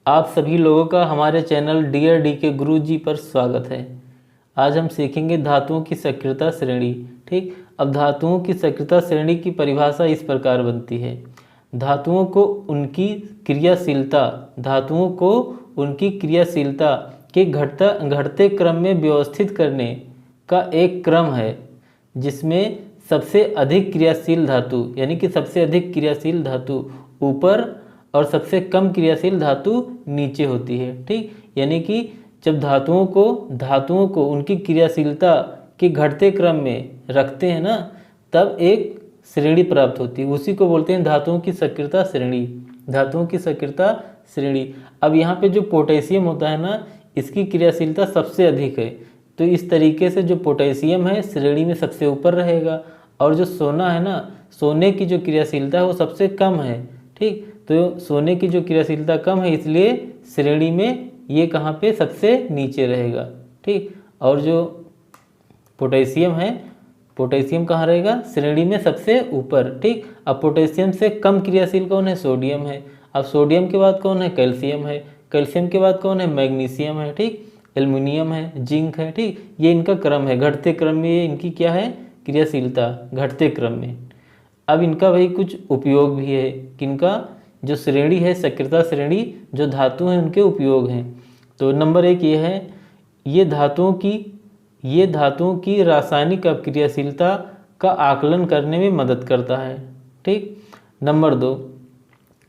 आप सभी लोगों का हमारे चैनल डियर डी के गुरु जी पर स्वागत है। आज हम सीखेंगे धातुओं की सक्रियता श्रेणी। ठीक, अब धातुओं की सक्रियता श्रेणी की परिभाषा इस प्रकार बनती है। धातुओं को उनकी क्रियाशीलता के घटते क्रम में व्यवस्थित करने का एक क्रम है, जिसमें सबसे अधिक क्रियाशील धातु यानी कि सबसे अधिक क्रियाशील धातु ऊपर और सबसे कम क्रियाशील धातु नीचे होती है। ठीक, यानी कि जब धातुओं को उनकी क्रियाशीलता के घटते क्रम में रखते हैं ना, तब एक श्रेणी प्राप्त होती है। उसी को बोलते हैं धातुओं की सक्रियता श्रेणी। धातुओं की सक्रियता श्रेणी। अब यहाँ पे जो पोटेशियम होता है ना, इसकी क्रियाशीलता सबसे अधिक है, तो इस तरीके से जो पोटेशियम है श्रेणी में सबसे ऊपर रहेगा, और जो सोना है ना, सोने की जो क्रियाशीलता है वो सबसे कम है। ठीक, तो सोने की जो क्रियाशीलता कम है, इसलिए श्रेणी में ये कहाँ पे सबसे नीचे रहेगा। ठीक, और जो पोटेशियम है, पोटेशियम कहाँ रहेगा? श्रेणी में सबसे ऊपर। ठीक, अब पोटेशियम से कम क्रियाशील कौन है? सोडियम है। अब सोडियम के बाद कौन है? कैल्शियम है। कैल्शियम के बाद कौन है? मैग्नीशियम है। ठीक, एल्युमिनियम है, जिंक है। ठीक, ये इनका क्रम है, घटते क्रम में ये इनकी क्या है? क्रियाशीलता घटते क्रम में। अब इनका भाई कुछ उपयोग भी है। किनका? जो श्रेणी है, सक्रियता श्रेणी, जो धातु हैं उनके उपयोग हैं। तो नंबर 1 ये है, ये धातुओं की रासायनिक अपक्रियाशीलता का आकलन करने में मदद करता है। ठीक, नंबर 2,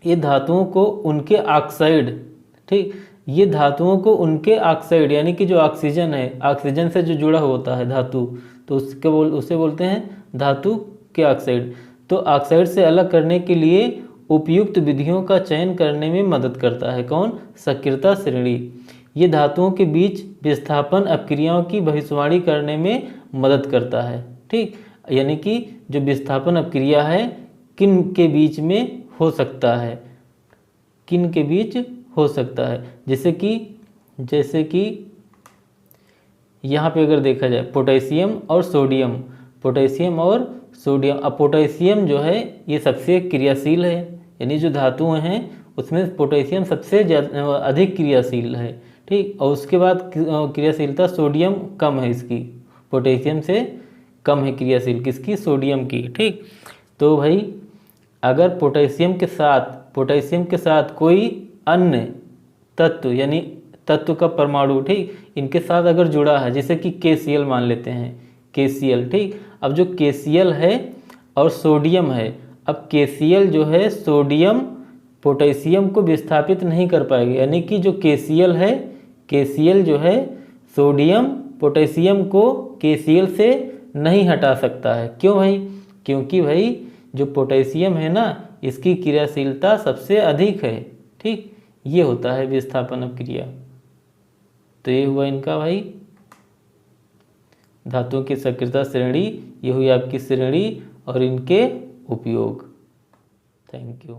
ये धातुओं को उनके ऑक्साइड, ठीक, ये धातुओं को उनके ऑक्साइड यानी कि जो ऑक्सीजन है, ऑक्सीजन से जो जुड़ा होता है धातु, तो उसे बोलते हैं धातु के ऑक्साइड। तो ऑक्साइड से अलग करने के लिए उपयुक्त विधियों का चयन करने में मदद करता है। कौन? सक्रियता श्रेणी। ये धातुओं के बीच विस्थापन अपक्रियाओं की भविष्यवाणी करने में मदद करता है। ठीक, यानी कि जो विस्थापन अपक्रिया है किन के बीच में हो सकता है, किन के बीच हो सकता है, जैसे कि यहाँ पे अगर देखा जाए पोटेशियम और सोडियम, अब पोटेशियम जो है ये सबसे क्रियाशील है, यानी जो धातुएं हैं उसमें पोटेशियम सबसे अधिक क्रियाशील है। ठीक, और उसके बाद क्रियाशीलता सोडियम कम है, इसकी पोटेशियम से कम है क्रियाशील, किसकी? सोडियम की। ठीक, तो भाई अगर पोटेशियम के साथ कोई अन्य तत्व यानी तत्व का परमाणु, ठीक, इनके साथ अगर जुड़ा है, जैसे कि KCl मान लेते हैं, KCl। ठीक, अब जो KCl है और सोडियम है, अब KCl जो है सोडियम पोटेशियम को विस्थापित नहीं कर पाएगी, यानी कि जो KCl जो है सोडियम पोटेशियम को KCl से नहीं हटा सकता है। क्यों भाई? क्योंकि भाई जो पोटेशियम है ना, इसकी क्रियाशीलता सबसे अधिक है। ठीक, ये होता है विस्थापन अपक्रिया। तो ये हुआ इनका भाई धातुओं की सक्रियता श्रेणी, ये हुई आपकी श्रेणी और इनके उपयोग। Thank you.